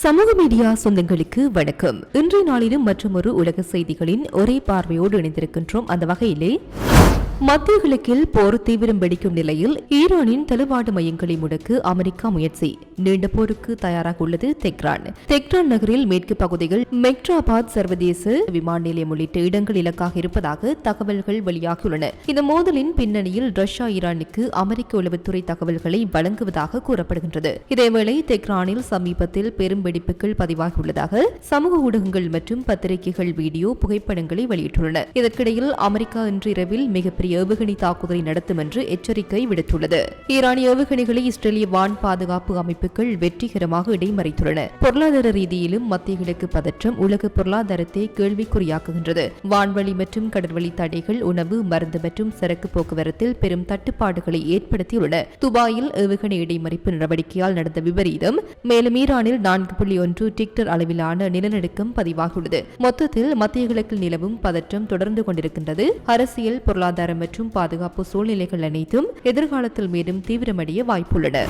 சமூக மீடியா சொந்தங்களுக்கு வணக்கம். இன்றைய நாளிலும் மற்றொரு உலக செய்திகளின் ஒரே பார்வையோடு இணைந்திருக்கின்றோம். அந்த வகையிலே மத்திய கிழக்கில் போர் தீவிரம் வெடிக்கும் நிலையில் ஈரானின் தளவாட மையங்களை முடக்க அமெரிக்கா முயற்சி. நீண்ட போருக்கு தயாராக உள்ளது தெஹ்ரான். தெஹ்ரான் நகரில் மேற்கு பகுதிகள் மெக்ராபாத் சர்வதேச விமான நிலையம் உள்ளிட்ட இடங்கள் இலக்காக இருப்பதாக தகவல்கள் வெளியாகியுள்ளன. இந்த மோதலின் பின்னணியில் ரஷ்யா ஈரானுக்கு அமெரிக்க உளவுத்துறை தகவல்களை வழங்குவதாக கூறப்படுகின்றது. இதேவேளை தெஹ்ரானில் சமீபத்தில் பெரும் வெடிப்புகள் பதிவாகியுள்ளதாக சமூக ஊடகங்கள் மற்றும் பத்திரிகைகள் வீடியோ புகைப்படங்களை வெளியிட்டுள்ளன. இதற்கிடையில் அமெரிக்கா இன்று இரவில் மிகப்பெரிய ஏவுகணை தாக்குதலை நடத்தும் என்று எச்சரிக்கை விடுத்துள்ளது. ஈரானிய ஏவுகணைகளை இஸ்ரேலிய வான் பாதுகாப்பு அமைப்புகள் வெற்றிகரமாக இடைமறித்துள்ளன. பொருளாதார ரீதியிலும் மத்திய கிழக்கு பதற்றம் உலக பொருளாதாரத்தை கேள்விக்குறியாக்குகின்றது. வான்வழி மற்றும் கடற்வழி தடைகள் உணவு, மருந்து மற்றும் சரக்கு போக்குவரத்தில் பெரும் தட்டுப்பாடுகளை ஏற்படுத்தியுள்ளன. துபாயில் ஏவுகணை இடைமறிப்பு நடவடிக்கையால் நடந்த விபரீதம் மேலும் ஈரானில் 4.1 டிக்டர் அளவிலான நிலநடுக்கம் பதிவாகியுள்ளது. மொத்தத்தில் மத்திய கிழக்கில் நிலவும் பதற்றம் தொடர்ந்து கொண்டிருக்கின்றது. அரசியல், பொருளாதாரம் மற்றும் பாதுகாப்பு சூழ்நிலைகள் அனைத்தும் எதிர்காலத்தில் மேலும் தீவிரமடைய வாய்ப்புள்ளன.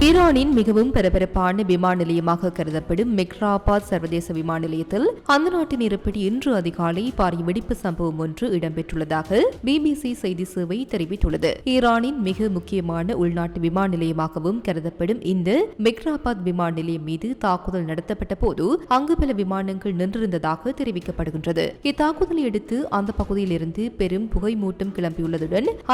ஈரானின் மிகவும் பரபரப்பான விமான நிலையமாக கருதப்படும் மெக்ராபாத் சர்வதேச விமான நிலையத்தில் அந்த நாட்டின் இருப்படி இன்று அதிகாலை பாரிய வெடிப்பு சம்பவம் ஒன்று இடம்பெற்றுள்ளதாக பிபிசி செய்தி சேவை தெரிவித்துள்ளது. ஈரானின் மிக முக்கியமான உள்நாட்டு விமான நிலையமாகவும் கருதப்படும் இந்த மெக்ராபாத் விமான நிலையம் மீது தாக்குதல் நடத்தப்பட்ட போது அங்கு பல விமானங்கள் நின்றிருந்ததாக தெரிவிக்கப்படுகின்றது. இத்தாக்குதலை அடுத்து அந்த பகுதியில் இருந்து பெரும் புகை மூட்டம் கிளம்பியுள்ளதுடன்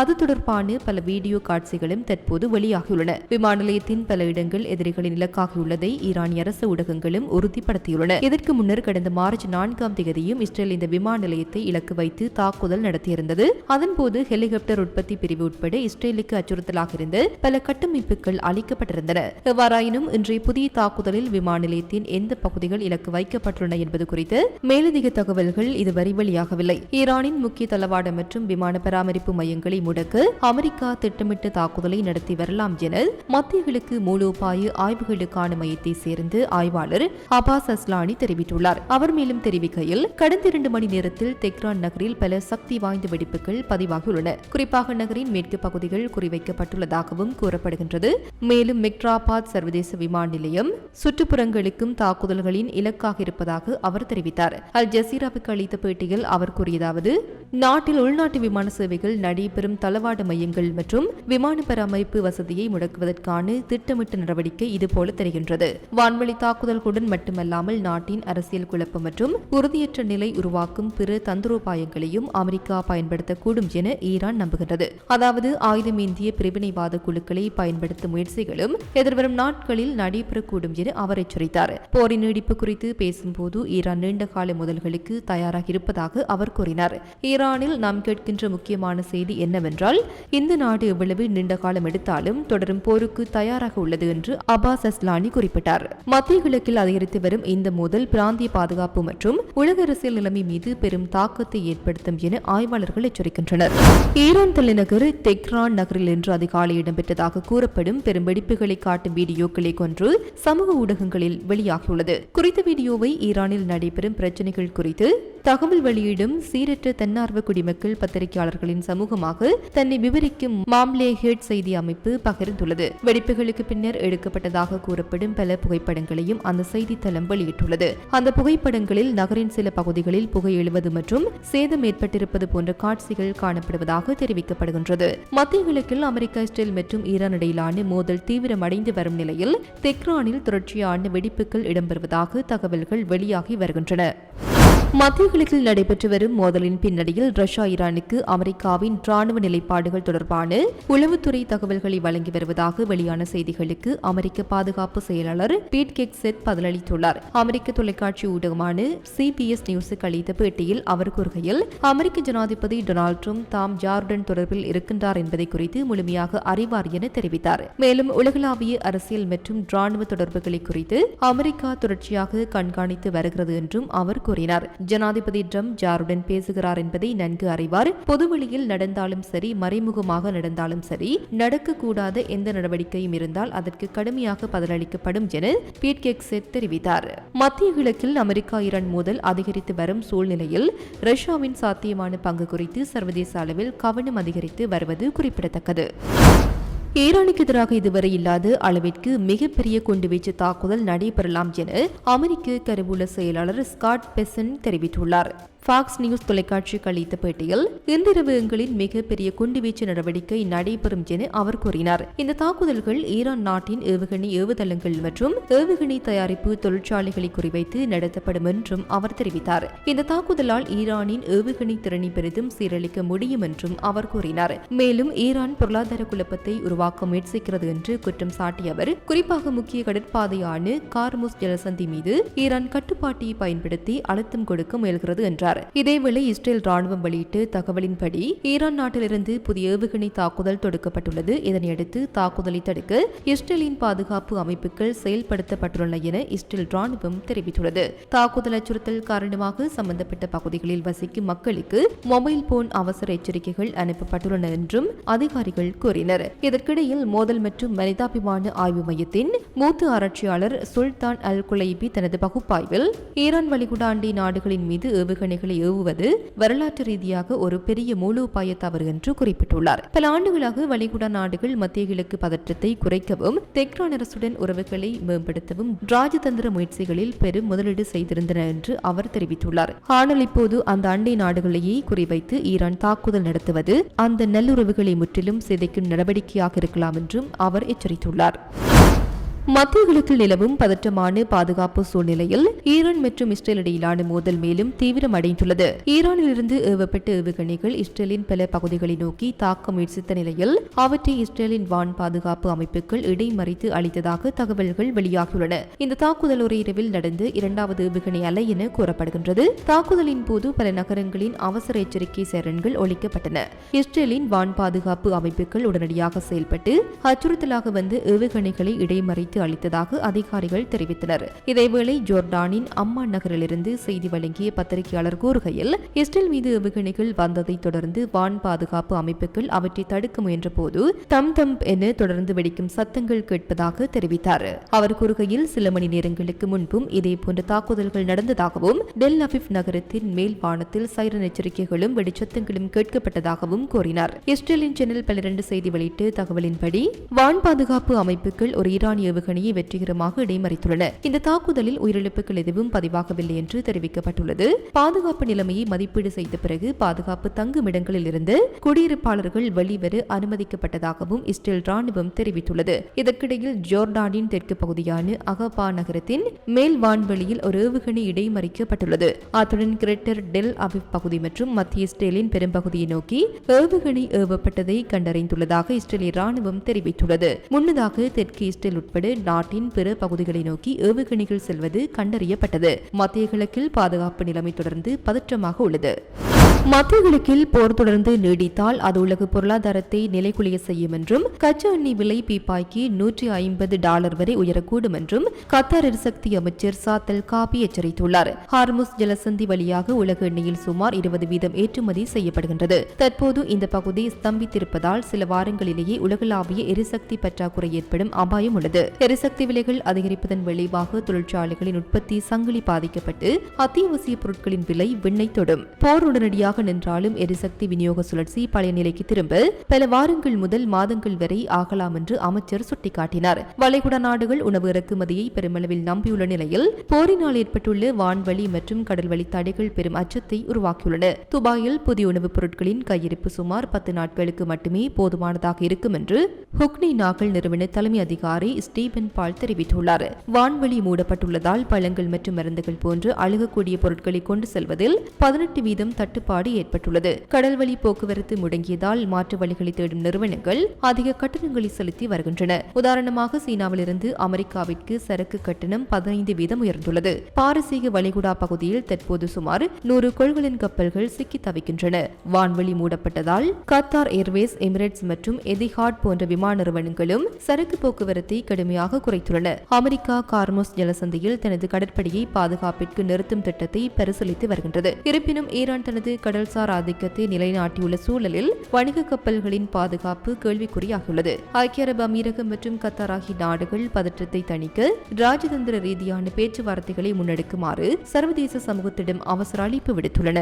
அது தொடர்பான பல வீடியோ காட்சிகளும் தற்போது வெளியாகியுள்ளன. விமான நிலையத்தின் பல இடங்கள் எதிரிகளின் இலக்காகியுள்ளதை ஈரானிய அரசு ஊடகங்களும் உறுதிப்படுத்தியுள்ளன. இதற்கு முன்னர் கடந்த மார்ச் 4ஆம் தேதியும் இஸ்ரேல் இந்த விமான நிலையத்தை இலக்கு வைத்து தாக்குதல் நடத்தியிருந்தது. அதன்போது ஹெலிகாப்டர் உற்பத்தி பிரிவு உட்பட இஸ்ரேலுக்கு அச்சுறுத்தலாக இருந்த பல கட்டமைப்புகள் அளிக்கப்பட்டிருந்தன. எவ்வாறாயினும் இன்றைய புதிய தாக்குதலில் விமான நிலையத்தின் எந்த பகுதிகள் இலக்கு வைக்கப்பட்டுள்ளன என்பது குறித்து மேலதிக தகவல்கள் இதுவரை வெளியாகவில்லை. ஈரானின் முக்கிய தளவாட மற்றும் விமான பராமரிப்பு மையங்களை முடக்க அமெரிக்கா திட்டமிட்ட தாக்குதலை நடத்தி வரலாம் என மத்திய கிழக்கு மூலோபாய ஆய்வுகளுக்கான மையத்தை சேர்ந்த ஆய்வாளர் அபாஸ் அஸ்லானி தெரிவித்துள்ளார். அவர் மேலும் தெரிவிக்கையில், கடந்த 2 மணி நேரத்தில் தெஹ்ரான் நகரில் பல சக்தி வாய்ந்த வெடிப்புகள் பதிவாகியுள்ளன. குறிப்பாக நகரின் மேற்கு பகுதிகள் குறிவைக்கப்பட்டுள்ளதாகவும் கூறப்படுகின்றது. மேலும் மெக்ராபாத் சர்வதேச விமான நிலையம் சுற்றுப்புறங்களுக்கும் தாக்குதல்களின் இலக்காக இருப்பதாக அவர் தெரிவித்தார். அல் ஜசீராவுக்கு அளித்த பேட்டியில் அவர் கூறியதாவது, நாட்டில் உள்நாட்டு விமான சேவைகள் நடைபெறும் தளவாட மையங்கள் மற்றும் விமான பராமரிப்பு வசதியை முடக்குவதற்கான திட்டமிட்ட நடவடிக்கை இதுபோல தெரிகின்றது. வான்வழி தாக்குதல்களுடன் மட்டுமல்லாமல் நாட்டின் அரசியல் குழப்பம் மற்றும் உறுதியற்ற நிலை உருவாக்கும் பிற தந்திரோபாயங்களையும் அமெரிக்கா பயன்படுத்தக்கூடும் என ஈரான் நம்புகின்றது. அதாவது ஆயுதமேந்திய பிரிவினைவாத குழுக்களை பயன்படுத்தும் முயற்சிகளும் எதிர்வரும் நாட்களில் நடைபெறக்கூடும் என அவர் எச்சரித்தார். போரின் நீடிப்பு குறித்து பேசும்போது ஈரான் நீண்டகால முதல்களுக்கு தயாராக இருப்பதாக அவர் கூறினார். ஈரானில் நாம் கேட்கின்ற முக்கியமான செய்தி என்னவென்றால், இந்த நாடு எவ்வளவு நீண்ட காலம் எடுத்தாலும் தொடரும் போருக்கு தயாராக உள்ளது என்று அபாஸ் அஸ்லானி குறிப்பிட்டார். மத்திய கிழக்கில் அதிகரித்து வரும் இந்த மோதல் பிராந்திய பாதுகாப்பு மற்றும் உலக அரசியல் நிலைமை மீது பெரும் தாக்கத்தை ஏற்படுத்தும் என ஆய்வாளர்கள் எச்சரிக்கின்றனர். ஈரான் தலைநகர் தெஹ்ரான் நகரில் இன்று அதிகாலை இடம்பெற்றதாக கூறப்படும் பெரும் வெடிப்புகளை காட்டும் வீடியோக்களை கொன்று சமூக ஊடகங்களில் வெளியாகியுள்ளது. குறித்த வீடியோவை ஈரானில் நடைபெறும் பிரச்சினைகள் குறித்து தகவல் வெளியிடும் சீரற்ற தன்னார்வ குடிமக்கள் பத்திரிகையாளர்களின் சமூகமாக தன்னை விவரிக்கும் மாம்லே ஹெட் செய்தி அமைப்பு பகிர்ந்துள்ளது. வெடிப்புகளுக்கு பின்னர் எடுக்கப்பட்டதாக கூறப்படும் பல புகைப்படங்களையும் அந்த செய்தித்தளம் வெளியிட்டுள்ளது. அந்த புகைப்படங்களில் நகரின் சில பகுதிகளில் புகை எழுவது மற்றும் சேதம் ஏற்பட்டிருப்பது போன்ற காட்சிகள் காணப்படுவதாக தெரிவிக்கப்படுகின்றது. மத்திய கிழக்கில் அமெரிக்கா, இஸ்ரேல் மற்றும் ஈரான் இடையிலான மோதல் தீவிரமடைந்து வரும் நிலையில் தெஹ்ரானில் தொடர்ச்சியான வெடிப்புகள் இடம்பெறுவதாக தகவல்கள் வெளியாகி வருகின்றன. மத்திய கிழக்கில் நடைபெற்று வரும் மோதலின் பின்னணியில் ரஷ்யா ஈரானுக்கு அமெரிக்காவின் ராணுவ நிலைப்பாடுகள் தொடர்பான உளவுத்துறை தகவல்களை வழங்கி வருவதாக வெளியான செய்திகளுக்கு அமெரிக்க பாதுகாப்பு செயலாளர் பீட் ஹெக்ஸெட் பதிலளித்துள்ளார். அமெரிக்க தொலைக்காட்சி ஊடகமான CBS நியூஸுக்கு அளித்த பேட்டியில் அவர் கூறுகையில், அமெரிக்க ஜனாதிபதி டொனால்ட் ட்ரம்ப் தாம் யாருடன் தொடர்பில் இருக்கின்றார் என்பதை குறித்து முழுமையாக அறிவார் என தெரிவித்தார். மேலும் உலகளாவிய அரசியல் மற்றும் ராணுவ தொடர்புகளை குறித்து அமெரிக்கா தொடர்ச்சியாக கண்காணித்து வருகிறது என்றும் அவர் கூறினார். ஜனாதிபதி ட்ரம்ப் யாருடன் பேசுகிறார் என்பதை நன்கு அறிவார். பொதுவெளியில் நடந்தாலும் சரி, மறைமுகமாக நடந்தாலும் சரி, நடக்கக்கூடாத எந்த நடவடிக்கையும் இருந்தால் அதற்கு கடுமையாக பதிலளிக்கப்படும் என பீட் ஹெக்ஸெட் தெரிவித்தார். மத்திய கிழக்கில் அமெரிக்கா ஈரான் மோதல் அதிகரித்து வரும் சூழ்நிலையில் ரஷ்யாவின் சாத்தியமான பங்கு குறித்து சர்வதேச அளவில் கவனம் அதிகரித்து வருவது குறிப்பிடத்தக்கது. ஈரானுக்கு எதிராக இதுவரை இல்லாத அளவிற்கு மிகப்பெரிய குண்டுவீச்சு தாக்குதல் நடைபெறலாம் என அமெரிக்க கருவூல செயலாளர் ஸ்காட் பெசன் தெரிவித்துள்ளார். ஃபாக்ஸ் நியூஸ் தொலைக்காட்சிக்கு அளித்த பேட்டியில் இன்றிரவு எங்களின் மிகப்பெரிய குண்டுவீச்சு நடவடிக்கை நடைபெறும் என அவர் கூறினார். இந்த தாக்குதல்கள் ஈரான் நாட்டின் ஏவுகணை ஏவுதளங்கள் மற்றும் ஏவுகணை தயாரிப்பு தொழிற்சாலைகளை குறிவைத்து நடத்தப்படும் என்றும் அவர் தெரிவித்தார். இந்த தாக்குதலால் ஈரானின் ஏவுகணை திறனை பெரிதும் சீரழிக்க முடியும் என்றும் அவர் கூறினார். மேலும் ஈரான் பொருளாதார குழப்பத்தை உருவாக்க முயற்சிக்கிறது என்று குற்றம் சாட்டிய அவர், குறிப்பாக முக்கிய கடற்பாதையான கார்முஸ் ஜலசந்தி மீது ஈரான் கட்டுப்பாட்டை பயன்படுத்தி அழுத்தம் கொடுக்க முயல்கிறது என்றார். இதேவேளை இஸ்ரேல் ராணுவம் வெளியிட்ட தகவலின்படி ஈரான் நாட்டிலிருந்து புதிய ஏவுகணை தாக்குதல் தொடுக்கப்பட்டுள்ளது. இதனையடுத்து தாக்குதலை தடுக்க இஸ்ரேலின் பாதுகாப்பு அமைப்புகள் செயல்படுத்தப்பட்டுள்ளன என இஸ்ரேல் ராணுவம் தெரிவித்துள்ளது. தாக்குதல் அச்சுறுத்தல் காரணமாக சம்பந்தப்பட்ட பகுதிகளில் வசிக்கும் மக்களுக்கு மொபைல் போன் அவசர எச்சரிக்கைகள் அனுப்பப்பட்டுள்ளன என்றும் அதிகாரிகள் கூறினர். இதற்கிடையில் மோதல் மற்றும் மனிதாபிமான ஆய்வு மையத்தின் மூத்த ஆராய்ச்சியாளர் சுல்தான் அல் குலைபி தனது பகுப்பாய்வில் ஈரான் வளைகுடா அண்டை நாடுகளின் மீது ஏவுகணை ஏவுவது வரலாற்று ரீதியாக ஒரு பெரிய மூலோபாய தவறு என்று குறிப்பிட்டுள்ளார். பல ஆண்டுகளாக வளைகுடா நாடுகள் மத்திய கிழக்கு பதற்றத்தை குறைக்கவும் தெஹ்ரான் அரசுடன் உறவுகளை மேம்படுத்தவும் ராஜதந்திர முயற்சிகளில் பெரும் முதலீடு செய்திருந்தன என்று அவர் தெரிவித்துள்ளார். ஆனால் இப்போது அந்த அண்டை நாடுகளையே குறிவைத்து ஈரான் தாக்குதல் நடத்துவது அந்த நல்லுறவுகளை முற்றிலும் சிதைக்கும் நடவடிக்கையாக இருக்கலாம் என்றும் அவர் எச்சரித்துள்ளார். மத்திய கிழக்கில் நிலவும் பதற்றமான பாதுகாப்பு சூழ்நிலையில் ஈரான் மற்றும் இஸ்ரேல் இடையிலான மோதல் மேலும் தீவிரமடைந்துள்ளது. ஈரானிலிருந்து ஏவப்பட்ட ஏவுகணைகள் இஸ்ரேலின் பல பகுதிகளை நோக்கி தாக்க முயற்சித்த நிலையில் அவற்றை இஸ்ரேலின் வான் பாதுகாப்பு அமைப்புகள் இடைமறித்து அளித்ததாக தகவல்கள் வெளியாகியுள்ளன. இந்த தாக்குதல் ஒரே இரவில் நடந்து இரண்டாவது ஏவுகணை அல்ல என கூறப்படுகின்றது. தாக்குதலின் போது பல நகரங்களின் அவசர எச்சரிக்கை சைரன்கள் ஒலிக்கப்பட்டன. இஸ்ரேலின் வான் பாதுகாப்பு அமைப்புகள் உடனடியாக செயல்பட்டு அச்சுறுத்தலாக வந்து ஏவுகணைகளை இடைமறித்து அளித்ததாக அதிகாரிகள் தெரிவித்தனர். இதேவேளை ஜோர்டானின் அம்மான் நகரிலிருந்து செய்தி வழங்கிய பத்திரிகையாளர் கூறுகையில், இஸ்ரேல் மீது ஏவுகணைகள் வந்ததை தொடர்ந்து வான் பாதுகாப்பு அமைப்புகள் அவற்றை தடுக்க முயன்ற போது தம் தம் என தொடர்ந்து வெடிக்கும் சத்தங்கள் கேட்பதாக தெரிவித்தார். அவர் கூறுகையில், சில மணி நேரங்களுக்கு முன்பும் இதேபோன்ற தாக்குதல்கள் நடந்ததாகவும் டெல் அவிவ் நகரத்தின் மேல் வானத்தில் சைரன் எச்சரிக்கைகளும் வெடிச்சத்தங்களும் கேட்கப்பட்டதாகவும் கூறினார். இஸ்ரேலின் சேனல் 12 செய்தி வெளியிட்ட தகவலின்படி வான் பாதுகாப்பு அமைப்புகள் ஒரு ஈரானிய ஏவுகணையை வெற்றிகரமாக இடைமறித்துள்ளன. இந்த தாக்குதலில் உயிரிழப்புகள் எதுவும் பதிவாகவில்லை என்று தெரிவிக்கப்பட்டுள்ளது. பாதுகாப்பு நிலைமையை மதிப்பீடு செய்த பிறகு பாதுகாப்பு தங்குமிடங்களில் இருந்து குடியிருப்பாளர்கள் வெளிவர அனுமதிக்கப்பட்டதாகவும் இஸ்ரேல் ராணுவம் தெரிவித்துள்ளது. இதற்கிடையில் ஜோர்டானின் தெற்கு பகுதியான அகபா நகரத்தின் மேல் வான்வெளியில் ஒரு ஏவுகணை இடைமறிக்கப்பட்டுள்ளது. அத்துடன் கிரேட்டர் டெல் அவிவ் பகுதி மற்றும் மத்திய இஸ்ரேலின் பெரும்பகுதியை நோக்கி ஏவுகணை ஏவப்பட்டதை கண்டறிந்துள்ளதாக இஸ்ரேலிய ராணுவம் தெரிவித்துள்ளது. முன்னதாக தெற்கு இஸ்ரேல் உட்பட நாட்டின் பிற பகுதிகளை நோக்கி ஏவுகணைகள் செல்வது கண்டறியப்பட்டது. மத்திய கிழக்கில் பாதுகாப்பு நிலைமை தொடர்ந்து பதற்றமாக உள்ளது. மத்திய கிழக்கில் போர் தொடர்ந்து நீடித்தால் அது உலக பொருளாதாரத்தை நிலைகுலைய செய்யும் என்றும் கச்சா எண்ணெய் விலை பீப்பாய்க்கு $150 வரை உயரக்கூடும் என்றும் கத்தார் எரிசக்தி அமைச்சர் சாத்தல் காபி எச்சரித்துள்ளார். ஹார்முஸ் ஜலசந்தி வழியாக உலக எண்ணெயில் சுமார் 20% ஏற்றுமதி செய்யப்படுகின்றது. தற்போது இந்த பகுதி ஸ்தம்பித்திருப்பதால் சில வாரங்களிலேயே உலகளாவிய எரிசக்தி பற்றாக்குறை ஏற்படும் அபாயம் உள்ளது. எரிசக்தி விலைகள் அதிகரிப்பதன் விளைவாக தொழிற்சாலைகளின் உற்பத்தி சங்கிலி பாதிக்கப்பட்டு அத்தியாவசிய பொருட்களின் விலை விண்ணை தொடும். போர் உடனடியாக நின்றாலும் எரிசக்தி விநியோக சுழற்சி பழைய நிலைக்கு திரும்ப பல வாரங்கள் முதல் மாதங்கள் வரை ஆகலாம் என்று அமைச்சர் சுட்டிக்காட்டினார். வளைகுடா நாடுகள் உணவு இறக்குமதியை பெருமளவில் நம்பியுள்ள நிலையில் போரினால் ஏற்பட்டுள்ள வான்வழி மற்றும் கடல்வழி தடைகள் பெரும் அச்சத்தை உருவாக்கியுள்ளன. துபாயில் புதிய உணவுப் பொருட்களின் கையிருப்பு சுமார் 10 நாட்களுக்கு மட்டுமே போதுமானதாக இருக்கும் என்று ஹுக்னி நாகல் நிறுவன தலைமை அதிகாரி ஸ்டீபன் பால் தெரிவித்துள்ளார். வான்வழி மூடப்பட்டுள்ளதால் பழங்கள் மற்றும் மருந்துகள் போன்று அழுகக்கூடிய பொருட்களை கொண்டு செல்வதில் 18% தட்டுப்பாடு ஏற்பட்டுள்ளது. கடல்வழி போக்குவரத்து முடங்கியதால் மாற்று வழிகளை தேடும் நிறுவனங்கள் அதிக கட்டணங்களை செலுத்தி வருகின்றன. உதாரணமாக சீனாவிலிருந்து அமெரிக்காவிற்கு சரக்கு கட்டணம் 15% உயர்ந்துள்ளது. பாரசீக வளைகுடா பகுதியில் தற்போது சுமார் 100 கொள்கலன் கப்பல்கள் சிக்கி தவிக்கின்றன. வான்வழி மூடப்பட்டதால் கத்தார் ஏர்வேஸ், எமிரேட்ஸ் மற்றும் எதிஹாட் போன்ற விமான நிறுவனங்களும் சரக்கு போக்குவரத்தை கடுமையாக குறைத்துள்ளன. அமெரிக்கா கார்முஸ் ஜலசந்தியில் தனது கடற்படையை பாதுகாப்பிற்கு நிறுத்தும் திட்டத்தை பரிசீலித்து வருகின்றது. இருப்பினும் ஈரான் தனது கடல்சார் ஆதிக்கத்தை நிலைநாட்டியுள்ள சூழலில் வணிக கப்பல்களின் பாதுகாப்பு கேள்விக்குறியாகியுள்ளது. ஐக்கிய அரபு அமீரகம் மற்றும் கத்தார் ஆகிய நாடுகள் பதற்றத்தை தணிக்க ராஜதந்திர ரீதியான பேச்சுவார்த்தைகளை முன்னெடுக்குமாறு சர்வதேச சமூகத்திடம் அவசர அழைப்பு விடுத்துள்ளன.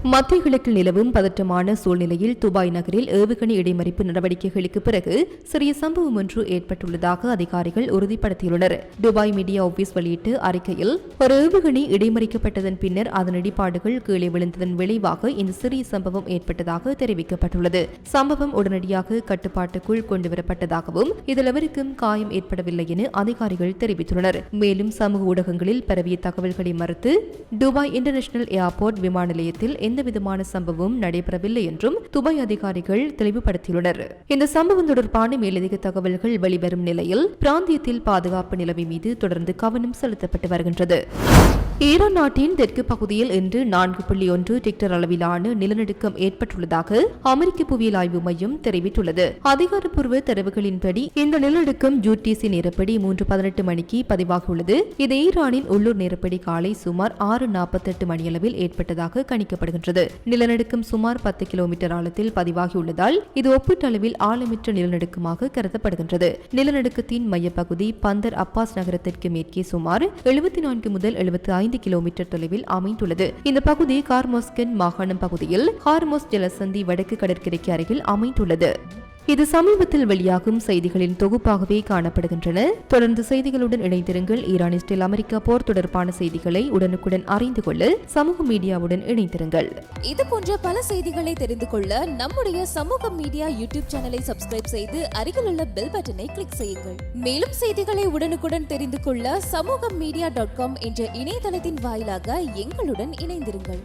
மத்திய கிழக்கில் நிலவும் பதற்றமான சூழ்நிலையில் துபாய் நகரில் ஏவுகணை இடைமறிப்பு நடவடிக்கைகளுக்கு பிறகு சிறிய சம்பவம் ஒன்று ஏற்பட்டுள்ளதாக அதிகாரிகள் உறுதிப்படுத்தியுள்ளனர். துபாய் மீடியா ஆபீஸ் வெளியிட்டு அறிக்கையில் ஒரு ஏவுகணை இடைமறிக்கப்பட்டதன் பின்னர் அதன் இடிபாடுகள் கீழே விழுந்ததன் விளைவாக இந்த சிறிய சம்பவம் ஏற்பட்டதாக தெரிவிக்கப்பட்டுள்ளது. சம்பவம் உடனடியாக கட்டுப்பாட்டுக்குள் கொண்டுவரப்பட்டதாகவும் இதில் எவருக்கும் காயம் ஏற்படவில்லை என அதிகாரிகள் தெரிவித்துள்ளனர். மேலும் சமூக ஊடகங்களில் பரவிய தகவல்களை மறுத்து துபாய் இன்டர்நேஷனல் ஏர்போர்ட் விமான நிலையத்தில் எந்தவிதமான சம்பவம் நடைபெறவில்லை என்றும் துபாய் அதிகாரிகள் தெளிவுபடுத்தியுள்ளனர். இந்த சம்பவம் தொடர்பான மேலதிக தகவல்கள் வெளிவரும் நிலையில் பிராந்தியத்தில் பாதுகாப்பு நிலைமை மீது தொடர்ந்து கவனம் செலுத்தப்பட்டு வருகின்றது. ஈரான் நாட்டின் தெற்கு பகுதியில் இன்று 4.1 ரிக்டர் அளவிலான நிலநடுக்கம் ஏற்பட்டுள்ளதாக அமெரிக்க புவியியல் ஆய்வு மையம் தெரிவித்துள்ளது. அதிகாரப்பூர்வ தரவுகளின்படி இந்த நிலநடுக்கம் UTC நேரப்படி 3:18 மணிக்கு பதிவாகியுள்ளது. இது ஈரானின் உள்ளூர் நேரப்படி காலை சுமார் 6:48 மணியளவில் ஏற்பட்டதாக கணிக்கப்படுகின்றது. நிலநடுக்கம் சுமார் 10 கிலோமீட்டர் ஆழத்தில் பதிவாகியுள்ளதால் இது ஒப்பீட்டளவில் ஆழமற்ற நிலநடுக்கமாக கருதப்படுகின்றது. நிலநடுக்கத்தின் மையப்பகுதி பந்தர் அப்பாஸ் நகரத்திற்கு மேற்கே சுமார் 74 முதல் 75 கிலோமீட்டர் தொலைவில் அமைந்துள்ளது. இந்த பகுதி கார்மோஸ்கன் மாகாணம் பகுதியில் ஹார்மோஸ் ஜலசந்தி வடக்கு கடற்கரைக்கு அருகில் அமைந்துள்ளது. இது சமீபத்தில் வெளியாகும் செய்திகளின் தொகுப்பாகவே காணப்படுகின்றன. தொடர்ந்து செய்திகளுடன் இணைந்திருங்கள். ஈரான் இஸ்ரேல் அமெரிக்கா போர் தொடர்பான செய்திகளை உடனுக்குடன் அறிந்து கொள்ள சமூக மீடியாவுடன் இணைந்திருங்கள். இது போன்ற பல செய்திகளை தெரிந்து கொள்ள நம்முடைய சமூக மீடியா யூடியூப் சேனலை சப்ஸ்கிரைப் செய்து அருகிலுள்ள பெல் பட்டனை கிளிக் செய்யுங்கள். மேலும் செய்திகளை உடனுக்குடன் தெரிந்து கொள்ள சமூகமீடியா.com என்ற இணையதளத்தின் வாயிலாக எங்களுடன் இணைந்திருங்கள்.